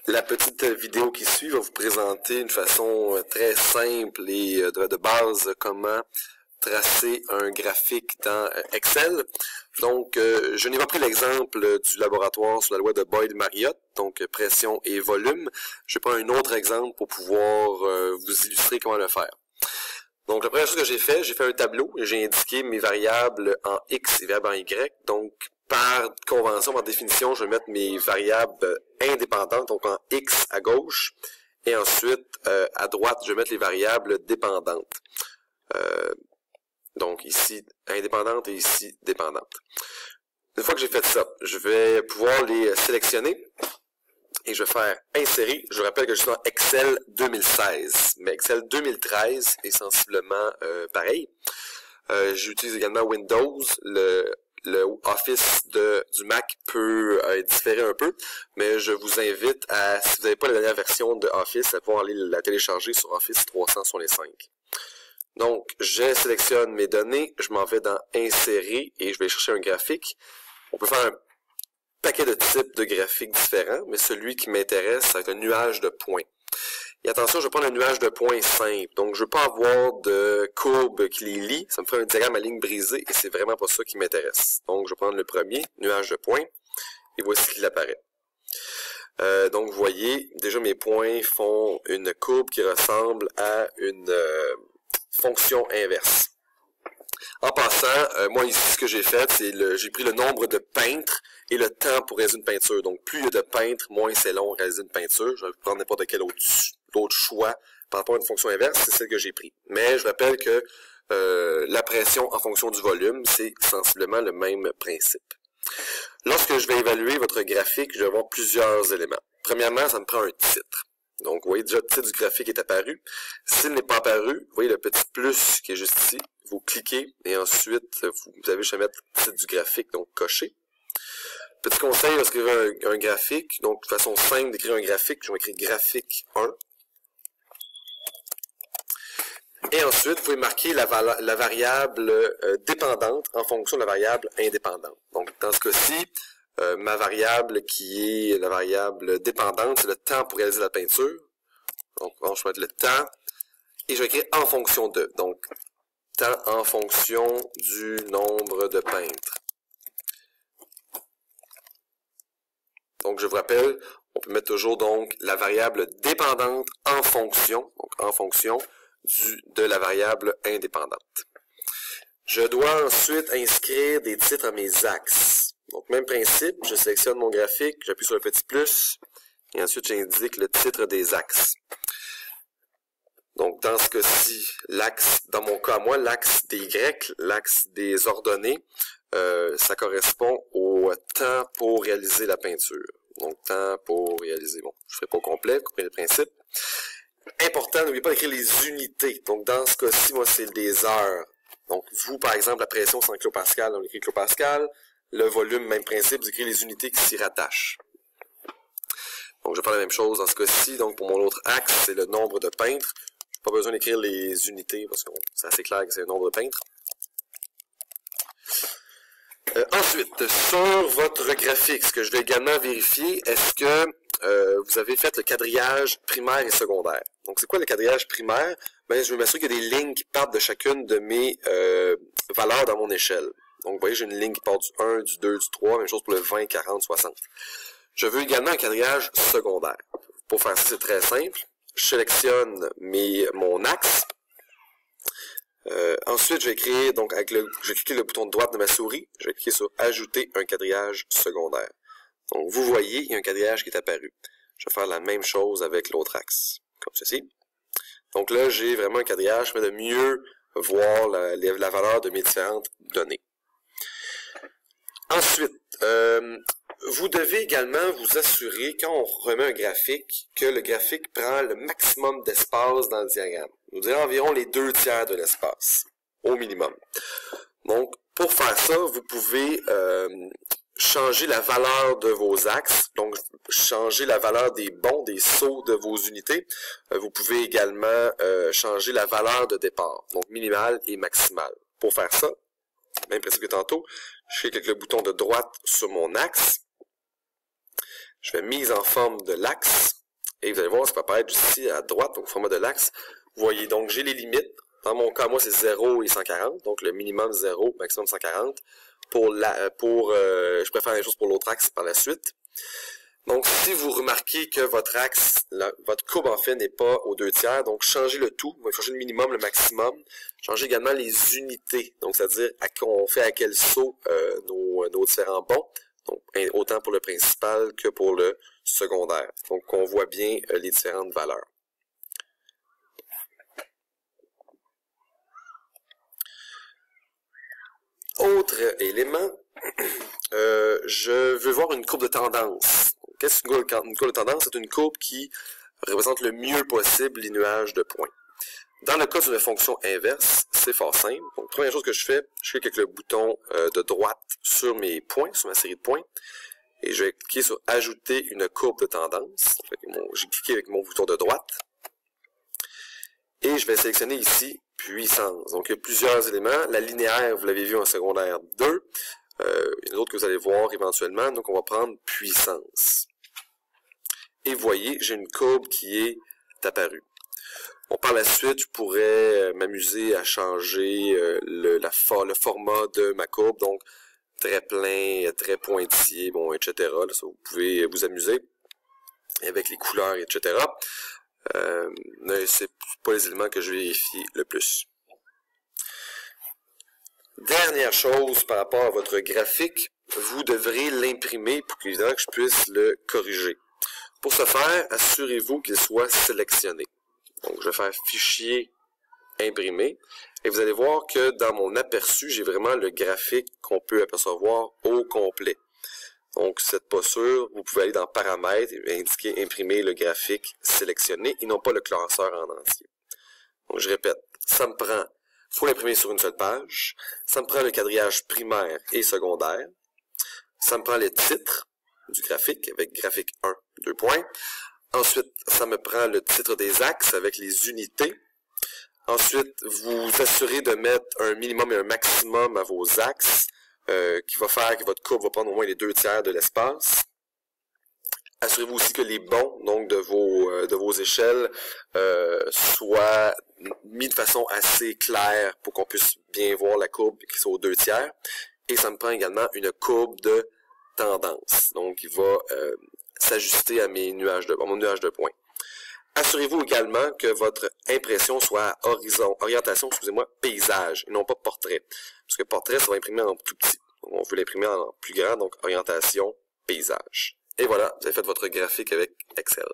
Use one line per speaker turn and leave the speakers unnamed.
La petite vidéo qui suit va vous présenter une façon très simple et de base comment tracer un graphique dans Excel. Donc, je n'ai pas pris l'exemple du laboratoire sur la loi de Boyd-Marriott, donc pression et volume. Je prends un autre exemple pour pouvoir vous illustrer comment le faire. Donc, la première chose que j'ai fait un tableau et j'ai indiqué mes variables en X et variables en Y. Donc, par convention, par définition, je vais mettre mes variables indépendantes, donc en X à gauche, et ensuite, à droite, je vais mettre les variables dépendantes. Donc, ici, indépendante et ici, dépendante. Une fois que j'ai fait ça, je vais pouvoir les sélectionner et je vais faire insérer. Je vous rappelle que je suis dans Excel 2016, mais Excel 2013 est sensiblement pareil. J'utilise également Windows. Le Office du Mac peut différer un peu, mais je vous invite à, si vous n'avez pas la dernière version de Office, à pouvoir aller la télécharger sur Office 365. Donc, je sélectionne mes données, je m'en vais dans Insérer et je vais chercher un graphique. On peut faire un paquet de types de graphiques différents, mais celui qui m'intéresse, ça va être un nuage de points. Et attention, je vais prendre un nuage de points simple. Donc, je ne veux pas avoir de courbe qui les lie. Ça me ferait un diagramme à ligne brisée et c'est vraiment pas ça qui m'intéresse. Donc, je vais prendre le premier, nuage de points, et voici qu'il apparaît. Donc, vous voyez, déjà mes points font une courbe qui ressemble à une fonction inverse. En passant, moi ici, ce que j'ai fait, c'est j'ai pris le nombre de peintres et le temps pour réaliser une peinture. Donc, plus il y a de peintres, moins c'est long à réaliser une peinture. Je vais prendre n'importe quel autre choix par rapport à une fonction inverse, c'est celle que j'ai pris. Mais je rappelle que la pression en fonction du volume, c'est sensiblement le même principe. Lorsque je vais évaluer votre graphique, je vais avoir plusieurs éléments. Premièrement, ça me prend un titre. Donc, vous voyez déjà le titre du graphique est apparu. S'il n'est pas apparu, vous voyez le petit plus qui est juste ici. Vous cliquez et ensuite, vous avez juste à mettre le titre du graphique, donc cocher. Petit conseil, lorsque vous avez un graphique, donc de façon simple d'écrire un graphique, je vais écrire graphique 1. Et ensuite, vous pouvez marquer la variable dépendante en fonction de la variable indépendante. Donc, dans ce cas-ci, ma variable qui est la variable dépendante, c'est le temps pour réaliser la peinture. Donc, je vais mettre le temps et je vais écrire en fonction de. Donc, temps en fonction du nombre de peintres. Donc, je vous rappelle, on peut mettre toujours donc la variable dépendante en fonction, donc en fonction de la variable indépendante. Je dois ensuite inscrire des titres à mes axes. Donc, même principe, je sélectionne mon graphique, j'appuie sur le petit plus, et ensuite j'indique le titre des axes. Donc, dans ce cas-ci, l'axe, dans mon cas, moi, l'axe des Y, l'axe des ordonnées, ça correspond au temps pour réaliser la peinture. Donc, temps pour réaliser, bon, je ne ferai pas au complet, vous comprenez le principe. Important, n'oubliez pas d'écrire les unités. Donc, dans ce cas-ci, moi, c'est des heures. Donc, vous, par exemple, la pression, c'est en kilopascal, on écrit kilopascal. Le volume, même principe, vous écrivez les unités qui s'y rattachent. Donc, je vais faire la même chose dans ce cas-ci. Donc, pour mon autre axe, c'est le nombre de peintres. Pas besoin d'écrire les unités, parce que c'est assez clair que c'est le nombre de peintres. Ensuite, sur votre graphique, ce que je vais également vérifier, est-ce que vous avez fait le quadrillage primaire et secondaire? Donc, c'est quoi le quadrillage primaire? Ben, je vais m'assurer qu'il y a des lignes qui partent de chacune de mes valeurs dans mon échelle. Donc, vous voyez, j'ai une ligne qui part du 1, du 2, du 3, même chose pour le 20, 40, 60. Je veux également un quadrillage secondaire. Pour faire ça, c'est très simple. Je sélectionne mon axe. Ensuite, je vais créer, donc, je vais cliquer le bouton de droite de ma souris. Je vais cliquer sur Ajouter un quadrillage secondaire. Donc, vous voyez, il y a un quadrillage qui est apparu. Je vais faire la même chose avec l'autre axe, comme ceci. Donc là, j'ai vraiment un quadrillage qui permet de mieux voir la valeur de mes différentes données. Ensuite, vous devez également vous assurer, quand on remet un graphique, que le graphique prend le maximum d'espace dans le diagramme. Nous dirons environ les 2/3 de l'espace, au minimum. Donc, pour faire ça, vous pouvez changer la valeur de vos axes, donc changer la valeur des bonds, des sauts de vos unités. Vous pouvez également changer la valeur de départ, donc minimale et maximale. Pour faire ça, même principe que tantôt, je clique avec le bouton de droite sur mon axe. Je fais mise en forme de l'axe. Et vous allez voir, ça peut apparaître ici à droite, donc format de l'axe. Vous voyez, donc j'ai les limites. Dans mon cas, moi, c'est 0 et 140. Donc le minimum 0, maximum 140. Je préfère la même chose pour l'autre axe par la suite. Donc, si vous remarquez que votre axe, votre courbe en fait n'est pas aux 2/3, donc changez le tout. Vous changez le minimum, le maximum. Changez également les unités. Donc, c'est-à-dire on fait à quel saut nos différents bonds. Donc, autant pour le principal que pour le secondaire. Donc, on voit bien les différentes valeurs. Autre élément, je veux voir une courbe de tendance. Qu'est-ce qu'une courbe de tendance? C'est une courbe qui représente le mieux possible les nuages de points. Dans le cas d'une fonction inverse, c'est fort simple. Donc, première chose que je fais, je clique avec le bouton de droite sur mes points, sur ma série de points, et je vais cliquer sur « Ajouter une courbe de tendance ». J'ai cliqué avec mon bouton de droite, et je vais sélectionner ici « Puissance ». Donc, il y a plusieurs éléments. La linéaire, vous l'avez vu en secondaire 2. Il y en a d'autres que vous allez voir éventuellement. Donc, on va prendre « Puissance ». Et vous voyez, j'ai une courbe qui est apparue. Bon, par la suite, je pourrais m'amuser à changer le format de ma courbe, donc très plein, très pointillé, bon, etc. Là, ça, vous pouvez vous amuser avec les couleurs, etc. Mais c'est pas les éléments que je vérifie le plus. Dernière chose par rapport à votre graphique, vous devrez l'imprimer pour que je puisse le corriger. Pour ce faire, assurez-vous qu'il soit sélectionné. Donc, je vais faire Fichier, Imprimer. Et vous allez voir que dans mon aperçu, j'ai vraiment le graphique qu'on peut apercevoir au complet. Donc, si vous n'êtes pas sûr, vous pouvez aller dans Paramètres et indiquer Imprimer le graphique sélectionné et non pas le classeur en entier. Donc, je répète, ça me prend, faut l'imprimer sur une seule page. Ça me prend le quadrillage primaire et secondaire. Ça me prend le titre du graphique avec graphique 1, 2 points. Ensuite, ça me prend le titre des axes avec les unités. Ensuite, vous assurez de mettre un minimum et un maximum à vos axes, qui va faire que votre courbe va prendre au moins les 2/3 de l'espace. Assurez-vous aussi que les bonds, donc de vos échelles, soient mis de façon assez claire pour qu'on puisse bien voir la courbe qui soit aux 2/3. Et ça me prend également une courbe de tendance, donc il va s'ajuster à mon nuage de points. Assurez-vous également que votre impression soit à orientation, paysage, et non pas portrait. Parce que portrait, ça va imprimer en tout petit. On veut l'imprimer en plus grand, donc orientation, paysage. Et voilà, vous avez fait votre graphique avec Excel.